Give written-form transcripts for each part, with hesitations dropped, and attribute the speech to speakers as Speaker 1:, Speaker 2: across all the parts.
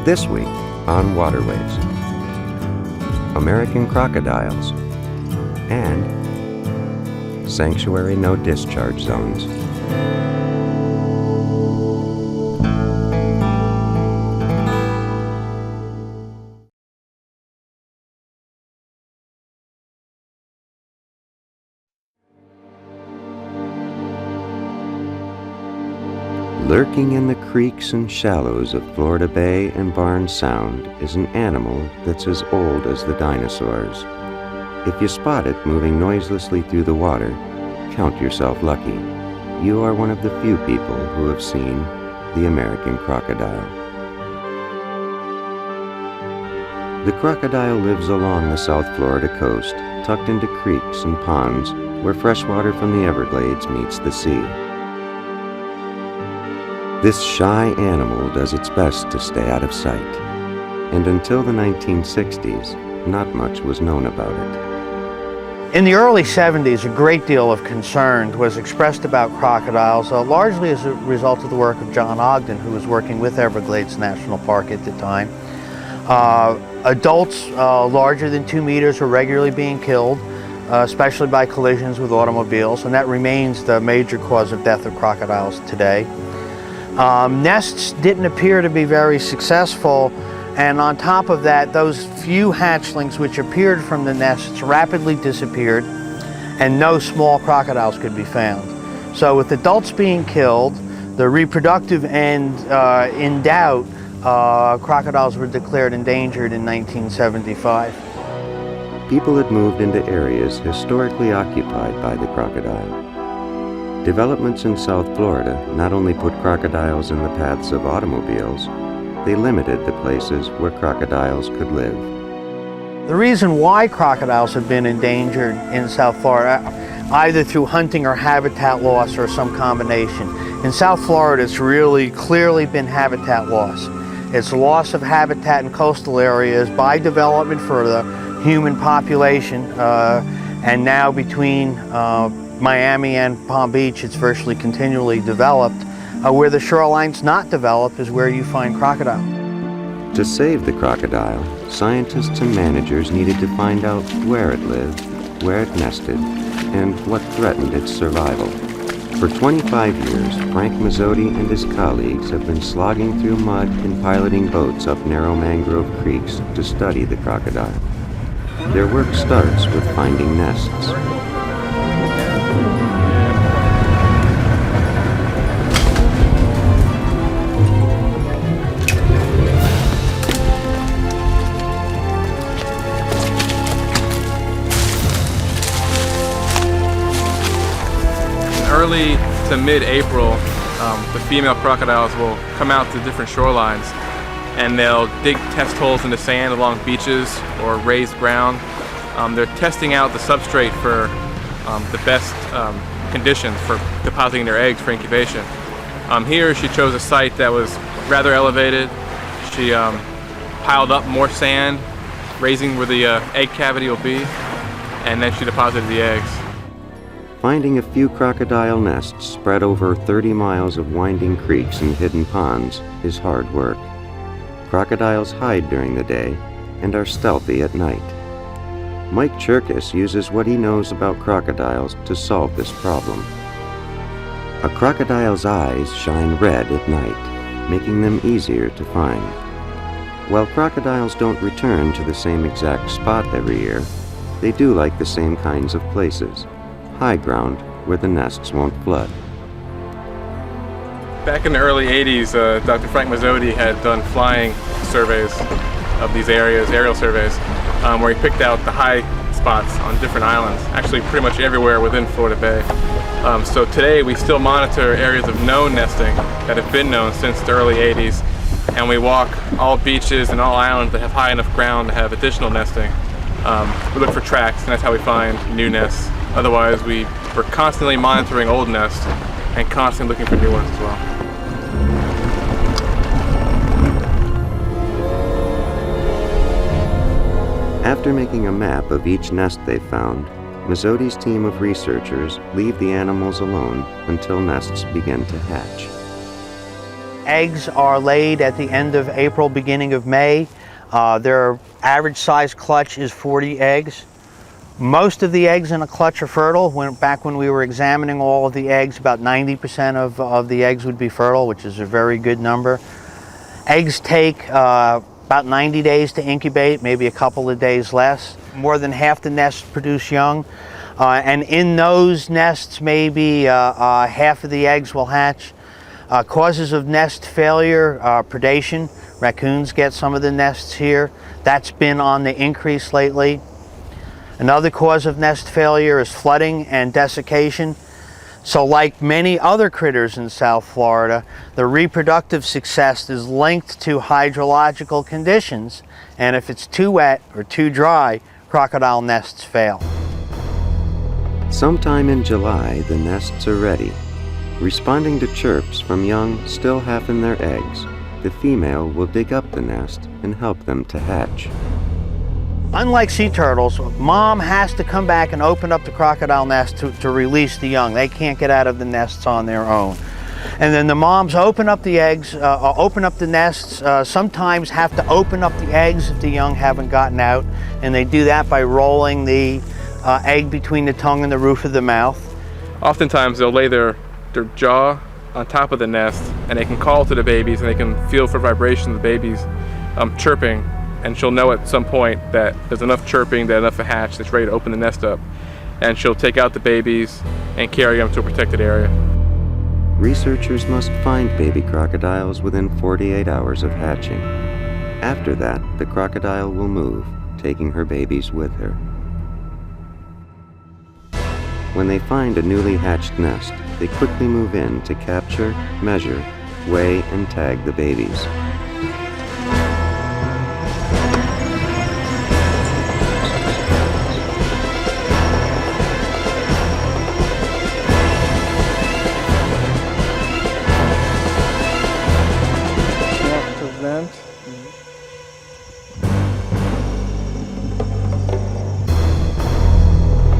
Speaker 1: This week on Waterways, American crocodiles and sanctuary no discharge zones. Lurking in the creeks and shallows of Florida Bay and Barnes Sound is an animal that's as old as the dinosaurs. If you spot it moving noiselessly through the water, count yourself lucky. You are one of the few people who have seen the American crocodile. The crocodile lives along the South Florida coast, tucked into creeks and ponds where freshwater from the Everglades meets the sea. This shy animal does its best to stay out of sight, and until the 1960s, not much was known about it.
Speaker 2: In the early 70s, a great deal of concern was expressed about crocodiles, largely as a result of the work of John Ogden, who was working with Everglades National Park at the time. Adults larger than 2 meters were regularly being killed, especially by collisions with automobiles, and that remains the major cause of death of crocodiles today. Nests didn't appear to be very successful, and on top of that, those few hatchlings which appeared from the nests rapidly disappeared, and no small crocodiles could be found. So with adults being killed, the reproductive end in doubt, crocodiles were declared endangered in 1975.
Speaker 1: People had moved into areas historically occupied by the crocodile. Developments in South Florida not only put crocodiles in the paths of automobiles, they limited the places where crocodiles could live.
Speaker 2: The reason why crocodiles have been endangered in South Florida, either through hunting or habitat loss or some combination. In South Florida, it's really clearly been habitat loss. It's loss of habitat in coastal areas by development for the human population, and now between Miami and Palm Beach, it's virtually continually developed. Where the shoreline's not developed is where you find crocodile.
Speaker 1: To save the crocodile, scientists and managers needed to find out where it lived, where it nested, and what threatened its survival. For 25 years, Frank Mazzotti and his colleagues have been slogging through mud and piloting boats up narrow mangrove creeks to study the crocodile. Their work starts with finding nests.
Speaker 3: Early to mid-April, the female crocodiles will come out to different shorelines, and they'll dig test holes in the sand along beaches or raised ground. They're testing out the substrate for the best conditions for depositing their eggs for incubation. Here she chose a site that was rather elevated. She piled up more sand, raising where the egg cavity will be, and then she deposited the eggs.
Speaker 1: Finding a few crocodile nests spread over 30 miles of winding creeks and hidden ponds is hard work. Crocodiles hide during the day and are stealthy at night. Mike Cherkis uses what he knows about crocodiles to solve this problem. A crocodile's eyes shine red at night, making them easier to find. While crocodiles don't return to the same exact spot every year, they do like the same kinds of places. High ground where the nests won't flood.
Speaker 3: Back in the early 80s, Dr. Frank Mazzotti had done flying surveys of these areas, aerial surveys, where he picked out the high spots on different islands, actually pretty much everywhere within Florida Bay. So today we still monitor areas of known nesting that have been known since the early 80s, and we walk all beaches and all islands that have high enough ground to have additional nesting. We look for tracks, and that's how we find new nests. Otherwise, we're constantly monitoring old nests and constantly looking for new ones as well.
Speaker 1: After making a map of each nest they found, Mazzotti's team of researchers leave the animals alone until nests begin to hatch.
Speaker 2: Eggs are laid at the end of April, beginning of May. Their average size clutch is 40 eggs. Most of the eggs in a clutch are fertile. Back when we were examining all of the eggs, about 90% of the eggs would be fertile, which is a very good number. Eggs take about 90 days to incubate, maybe a couple of days less. More than half the nests produce young. And in those nests, maybe half of the eggs will hatch. Causes of nest failure, predation. Raccoons get some of the nests here. That's been on the increase lately. Another cause of nest failure is flooding and desiccation. So like many other critters in South Florida, the reproductive success is linked to hydrological conditions, and if it's too wet or too dry, crocodile nests fail.
Speaker 1: Sometime in July, the nests are ready. Responding to chirps from young still half in their eggs, the female will dig up the nest and help them to hatch.
Speaker 2: Unlike sea turtles, mom has to come back and open up the crocodile nest to release the young. They can't get out of the nests on their own. And then the moms open up the eggs, open up the nests, sometimes have to open up the eggs if the young haven't gotten out, and they do that by rolling the egg between the tongue and the roof of the mouth.
Speaker 3: Oftentimes they'll lay their jaw on top of the nest, and they can call to the babies, and they can feel for vibration of the babies chirping, and she'll know at some point that there's enough chirping, that enough to hatch, that's ready to open the nest up. And she'll take out the babies and carry them to a protected area.
Speaker 1: Researchers must find baby crocodiles within 48 hours of hatching. After that, the crocodile will move, taking her babies with her. When they find a newly hatched nest, they quickly move in to capture, measure, weigh, and tag the babies.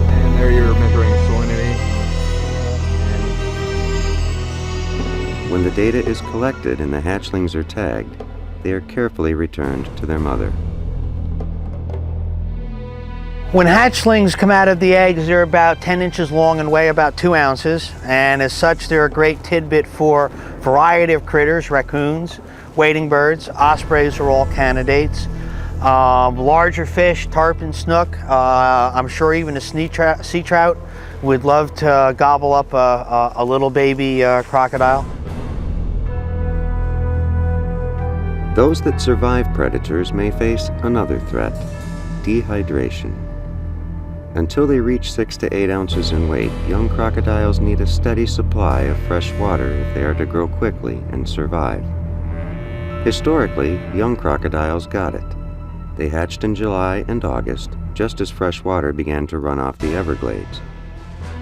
Speaker 3: And there you're measuring salinity.
Speaker 1: When the data is collected and the hatchlings are tagged, they are carefully returned to their mother.
Speaker 2: When hatchlings come out of the eggs, they're about 10 inches long and weigh about 2 ounces. And as such, they're a great tidbit for a variety of critters, raccoons, wading birds, ospreys are all candidates. Larger fish, tarpon, snook, I'm sure even a sea trout would love to gobble up a little baby crocodile.
Speaker 1: Those that survive predators may face another threat: dehydration. Until they reach 6 to 8 ounces in weight, young crocodiles need a steady supply of fresh water if they are to grow quickly and survive. Historically, young crocodiles got it. They hatched in July and August, just as fresh water began to run off the Everglades.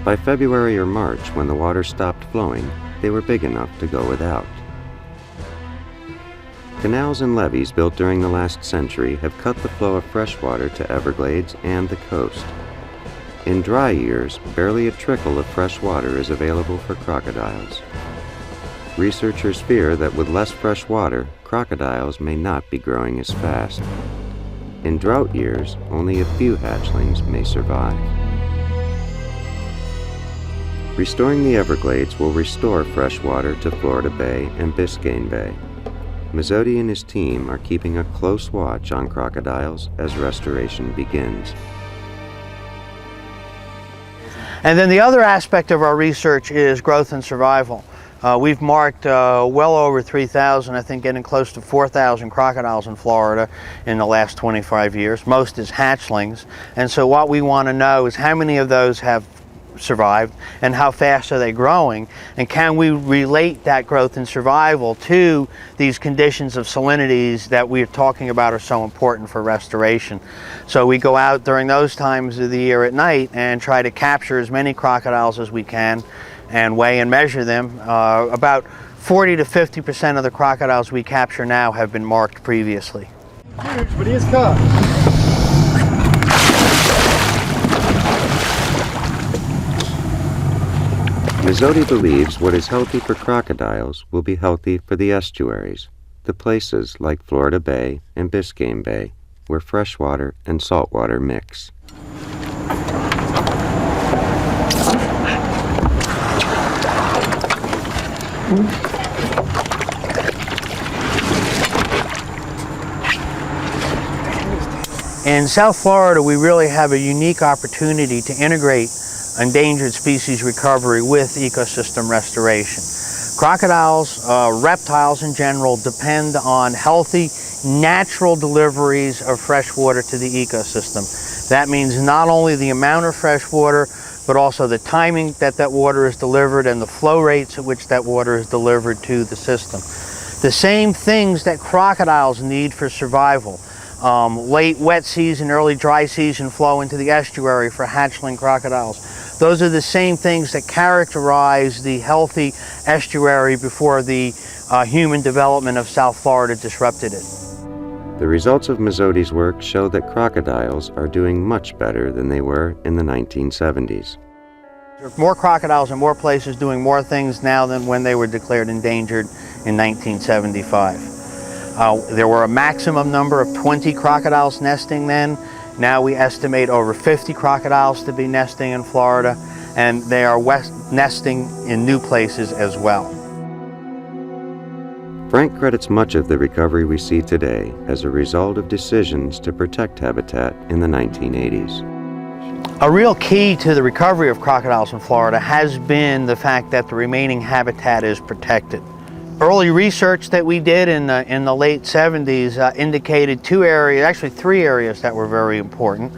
Speaker 1: By February or March, when the water stopped flowing, they were big enough to go without. Canals and levees built during the last century have cut the flow of fresh water to Everglades and the coast. In dry years, barely a trickle of fresh water is available for crocodiles. Researchers fear that with less fresh water, crocodiles may not be growing as fast. In drought years, only a few hatchlings may survive. Restoring the Everglades will restore fresh water to Florida Bay and Biscayne Bay. Mazzotti and his team are keeping a close watch on crocodiles as restoration begins.
Speaker 2: And then the other aspect of our research is growth and survival. We've marked well over 3,000, I think getting close to 4,000 crocodiles in Florida in the last 25 years. Most is hatchlings. And so what we want to know is how many of those have survived and how fast are they growing, and can we relate that growth and survival to these conditions of salinities that we're talking about are so important for restoration. So we go out during those times of the year at night and try to capture as many crocodiles as we can and weigh and measure them. About 40 to 50% of the crocodiles we capture now have been marked previously.
Speaker 4: Huge, but he is caught.
Speaker 1: Mazzotti believes what is healthy for crocodiles will be healthy for the estuaries, the places like Florida Bay and Biscayne Bay, where freshwater and saltwater mix.
Speaker 2: In South Florida, we really have a unique opportunity to integrate endangered species recovery with ecosystem restoration. Crocodiles, reptiles in general, depend on healthy, natural deliveries of fresh water to the ecosystem. That means not only the amount of fresh water, but also the timing that that water is delivered and the flow rates at which that water is delivered to the system. The same things that crocodiles need for survival. Late wet season, early dry season flow into the estuary for hatchling crocodiles. Those are the same things that characterize the healthy estuary before the human development of South Florida disrupted it.
Speaker 1: The results of Mazzotti's work show that crocodiles are doing much better than they were in the 1970s.
Speaker 2: There are more crocodiles in more places doing more things now than when they were declared endangered in 1975. There were a maximum number of 20 crocodiles nesting then. Now we estimate over 50 crocodiles to be nesting in Florida, and they are nesting in new places as well.
Speaker 1: Frank credits much of the recovery we see today as a result of decisions to protect habitat in the 1980s.
Speaker 2: A real key to the recovery of crocodiles in Florida has been the fact that the remaining habitat is protected. Early research that we did in the late 70s indicated three areas that were very important.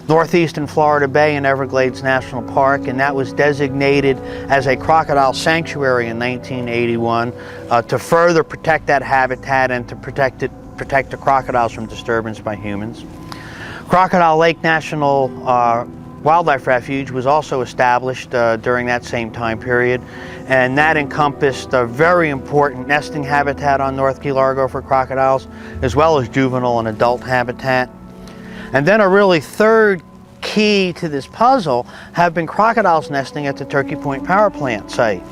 Speaker 2: Northeastern Florida Bay and Everglades National Park, and that was designated as a crocodile sanctuary in 1981 to further protect that habitat and to protect the crocodiles from disturbance by humans. Crocodile Lake National Wildlife Refuge was also established during that same time period, and that encompassed a very important nesting habitat on North Key Largo for crocodiles, as well as juvenile and adult habitat. And then a really third key to this puzzle have been crocodiles nesting at the Turkey Point Power Plant site.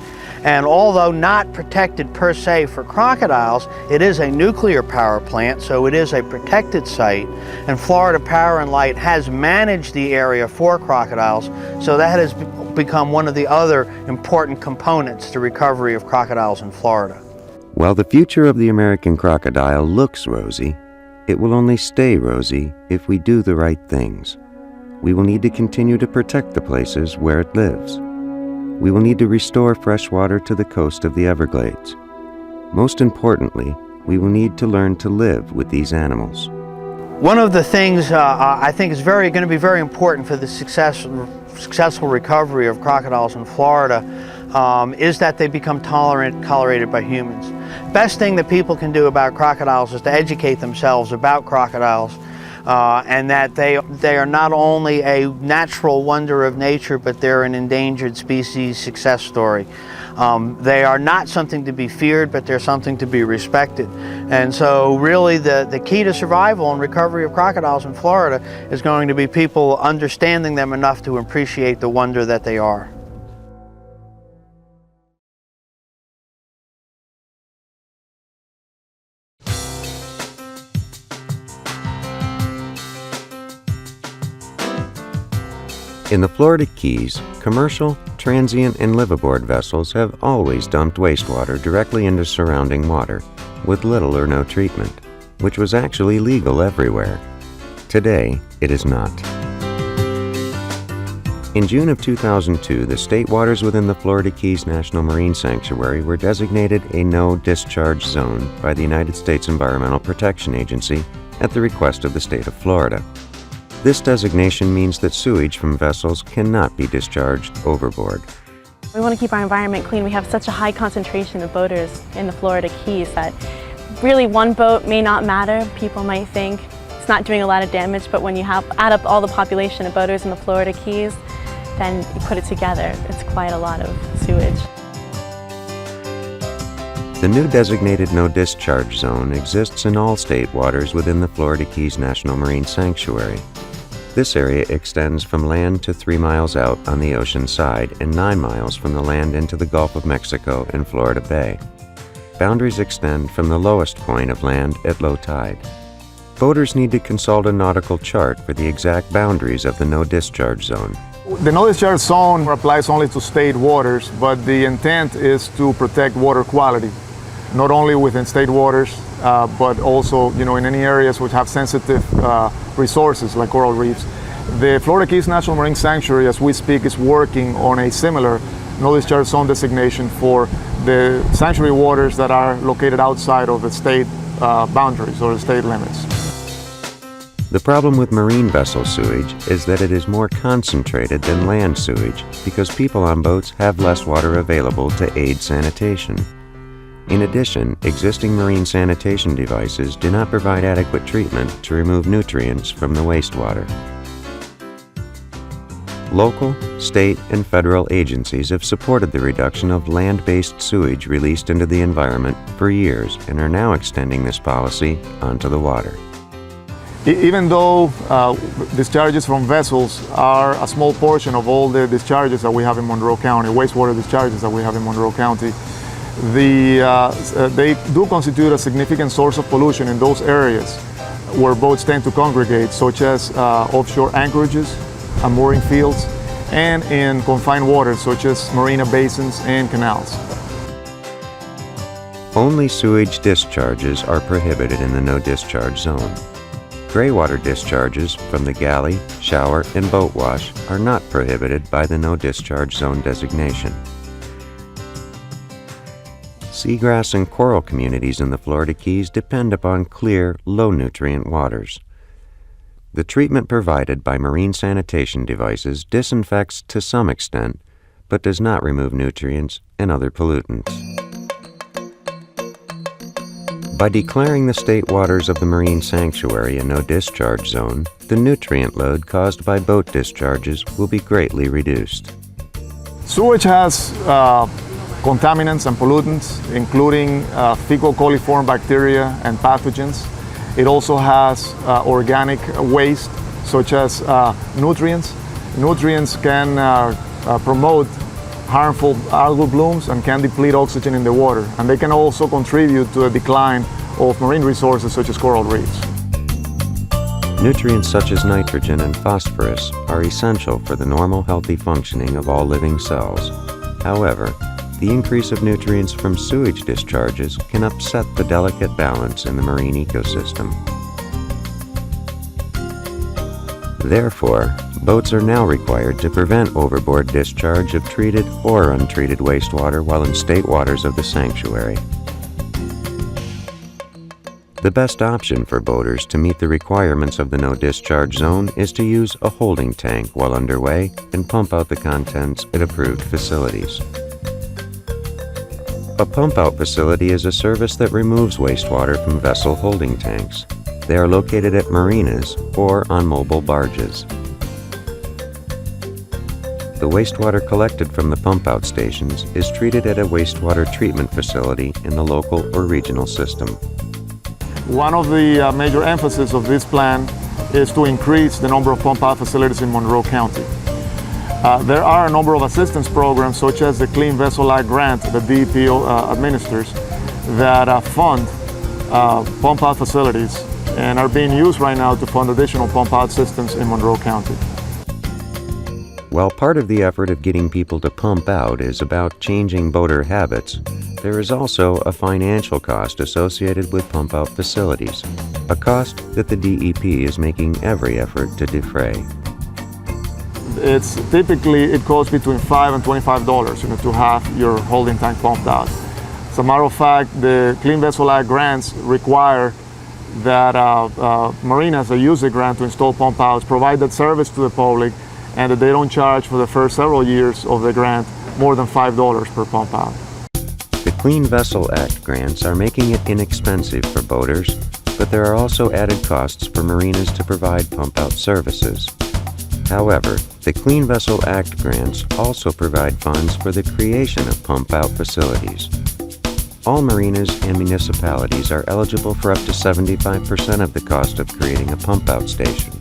Speaker 2: And although not protected per se for crocodiles, it is a nuclear power plant, so it is a protected site. And Florida Power and Light has managed the area for crocodiles, so that has become one of the other important components to recovery of crocodiles in Florida.
Speaker 1: While the future of the American crocodile looks rosy, it will only stay rosy if we do the right things. We will need to continue to protect the places where it lives. We will need to restore fresh water to the coast of the Everglades. Most importantly, we will need to learn to live with these animals.
Speaker 2: One of the things I think is going to be very important for the successful recovery of crocodiles in Florida is that they become tolerated by humans. Best thing that people can do about crocodiles is to educate themselves about crocodiles, and that they are not only a natural wonder of nature, but they're an endangered species success story. They are not something to be feared, but they're something to be respected. And so really the key to survival and recovery of crocodiles in Florida is going to be people understanding them enough to appreciate the wonder that they are.
Speaker 1: In the Florida Keys, commercial, transient, and liveaboard vessels have always dumped wastewater directly into surrounding water, with little or no treatment, which was actually legal everywhere. Today, it is not. In June of 2002, the state waters within the Florida Keys National Marine Sanctuary were designated a No Discharge Zone by the United States Environmental Protection Agency at the request of the state of Florida. This designation means that sewage from vessels cannot be discharged overboard.
Speaker 5: We want to keep our environment clean. We have such a high concentration of boaters in the Florida Keys that really one boat may not matter. People might think it's not doing a lot of damage, but when you add up all the population of boaters in the Florida Keys, then you put it together, it's quite a lot of sewage.
Speaker 1: The new designated No Discharge Zone exists in all state waters within the Florida Keys National Marine Sanctuary. This area extends from land to 3 miles out on the ocean side and 9 miles from the land into the Gulf of Mexico and Florida Bay. Boundaries extend from the lowest point of land at low tide. Boaters need to consult a nautical chart for the exact boundaries of the no discharge zone.
Speaker 6: The no discharge zone applies only to state waters, but the intent is to protect water quality, not only within state waters, but also, in any areas which have sensitive resources like coral reefs. The Florida Keys National Marine Sanctuary, as we speak, is working on a similar no discharge zone designation for the sanctuary waters that are located outside of the state boundaries or the state limits.
Speaker 1: The problem with marine vessel sewage is that it is more concentrated than land sewage because people on boats have less water available to aid sanitation. In addition, existing marine sanitation devices do not provide adequate treatment to remove nutrients from the wastewater. Local, state, and federal agencies have supported the reduction of land-based sewage released into the environment for years and are now extending this policy onto the water.
Speaker 6: Even though discharges from vessels are a small portion of all the discharges that we have in Monroe County, wastewater discharges that we have in Monroe County, they do constitute a significant source of pollution in those areas where boats tend to congregate, such as offshore anchorages and mooring fields, and in confined waters, such as marina basins and canals.
Speaker 1: Only sewage discharges are prohibited in the no discharge zone. Graywater discharges from the galley, shower, and boat wash are not prohibited by the no discharge zone designation. Seagrass and coral communities in the Florida Keys depend upon clear, low-nutrient waters. The treatment provided by marine sanitation devices disinfects to some extent, but does not remove nutrients and other pollutants. By declaring the state waters of the marine sanctuary a no discharge zone, the nutrient load caused by boat discharges will be greatly reduced.
Speaker 6: Sewage has contaminants and pollutants, including fecal coliform bacteria and pathogens. It also has organic waste, such as nutrients. Nutrients can promote harmful algal blooms and can deplete oxygen in the water. And they can also contribute to a decline of marine resources such as coral reefs.
Speaker 1: Nutrients such as nitrogen and phosphorus are essential for the normal healthy functioning of all living cells. However, the increase of nutrients from sewage discharges can upset the delicate balance in the marine ecosystem. Therefore, boats are now required to prevent overboard discharge of treated or untreated wastewater while in state waters of the sanctuary. The best option for boaters to meet the requirements of the no discharge zone is to use a holding tank while underway and pump out the contents at approved facilities. A pump-out facility is a service that removes wastewater from vessel holding tanks. They are located at marinas or on mobile barges. The wastewater collected from the pump-out stations is treated at a wastewater treatment facility in the local or regional system.
Speaker 6: One of the major emphasis of this plan is to increase the number of pump-out facilities in Monroe County. There are a number of assistance programs, such as the Clean Vessel Act grant that DEP administers, that fund pump-out facilities and are being used right now to fund additional pump-out systems in Monroe County.
Speaker 1: While part of the effort of getting people to pump out is about changing boater habits, there is also a financial cost associated with pump-out facilities, a cost that the DEP is making every effort to defray.
Speaker 6: It's typically, it costs between $5 and $25 to have your holding tank pumped out. As a matter of fact, the Clean Vessel Act grants require that marinas that use the grant to install pump outs provide that service to the public, and that they don't charge for the first several years of the grant more than $5 per pump out.
Speaker 1: The Clean Vessel Act grants are making it inexpensive for boaters, but there are also added costs for marinas to provide pump out services. However, the Clean Vessel Act grants also provide funds for the creation of pump-out facilities. All marinas and municipalities are eligible for up to 75% of the cost of creating a pump-out station.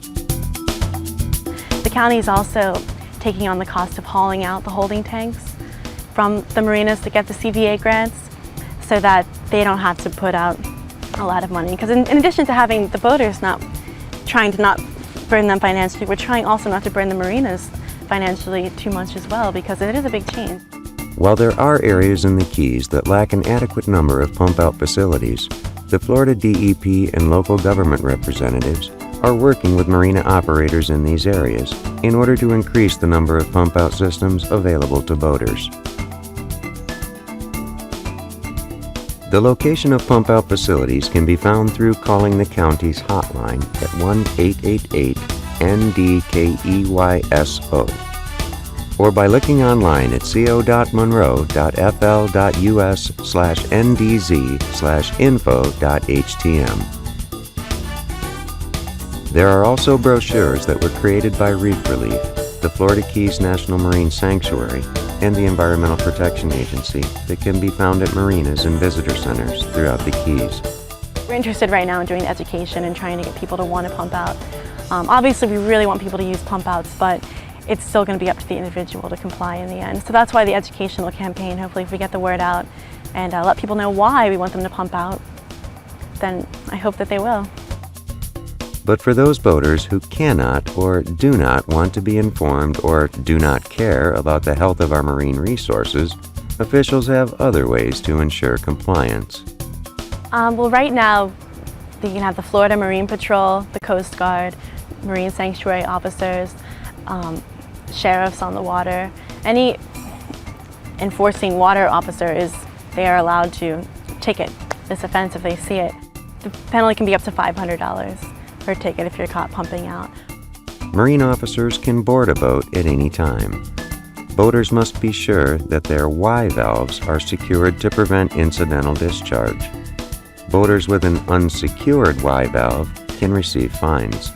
Speaker 5: county is also taking on the cost of hauling out the holding tanks from the marinas to get the CVA grants so that they don't have to put out a lot of money. Because in addition to having the boaters trying to not burden them financially, we're trying also not to burden the marinas financially too much as well, because it is a big change.
Speaker 1: While there are areas in the Keys that lack an adequate number of pump-out facilities, the Florida DEP and local government representatives are working with marina operators in these areas in order to increase the number of pump-out systems available to boaters. The location of pump-out facilities can be found through calling the county's hotline at 1-888-NDKEYSO or by looking online at co.monroe.fl.us/ndz/info.htm. There are also brochures that were created by Reef Relief, the Florida Keys National Marine Sanctuary, and the Environmental Protection Agency that can be found at marinas and visitor centers throughout the Keys.
Speaker 5: We're interested right now in doing education and trying to get people to want to pump out. Obviously, we really want people to use pump outs, but it's still going to be up to the individual to comply in the end. So that's why the educational campaign, hopefully if we get the word out and let people know why we want them to pump out, then I hope that they will.
Speaker 1: But for those boaters who cannot or do not want to be informed or do not care about the health of our marine resources, officials have other ways to ensure compliance.
Speaker 5: Well, right now, you can have the Florida Marine Patrol, the Coast Guard, Marine Sanctuary officers, sheriffs on the water. Any enforcing water officer they are allowed to ticket this offense if they see it. The penalty can be up to $500 per ticket if you're caught pumping out.
Speaker 1: Marine officers can board a boat at any time. Boaters must be sure that their Y valves are secured to prevent incidental discharge. Boaters with an unsecured Y valve can receive fines.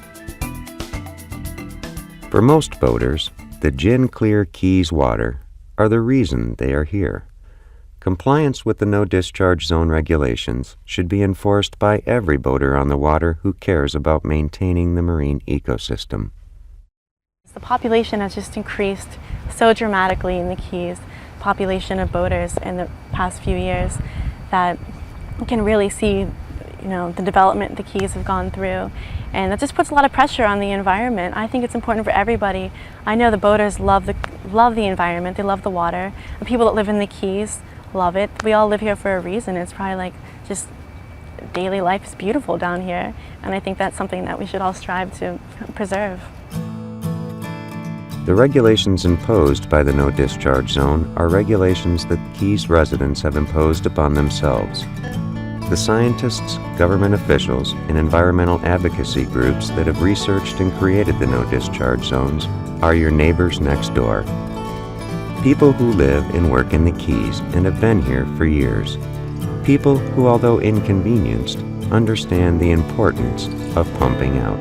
Speaker 1: For most boaters, the gin clear Keys water are the reason they are here. Compliance with the No Discharge Zone regulations should be enforced by every boater on the water who cares about maintaining the marine ecosystem.
Speaker 5: The population has just increased so dramatically in the Keys, population of boaters in the past few years, that you can really see the development the Keys have gone through. And that just puts a lot of pressure on the environment. I think it's important for everybody. I know the boaters love the environment, they love the water. The people that live in the Keys love it. We all live here for a reason. It's probably like just daily life is beautiful down here. And I think that's something that we should all strive to preserve.
Speaker 1: The regulations imposed by the No Discharge Zone are regulations that Keys residents have imposed upon themselves. The scientists, government officials, and environmental advocacy groups that have researched and created the No Discharge Zones are your neighbors next door. People who live and work in the Keys and have been here for years. People who, although inconvenienced, understand the importance of pumping out.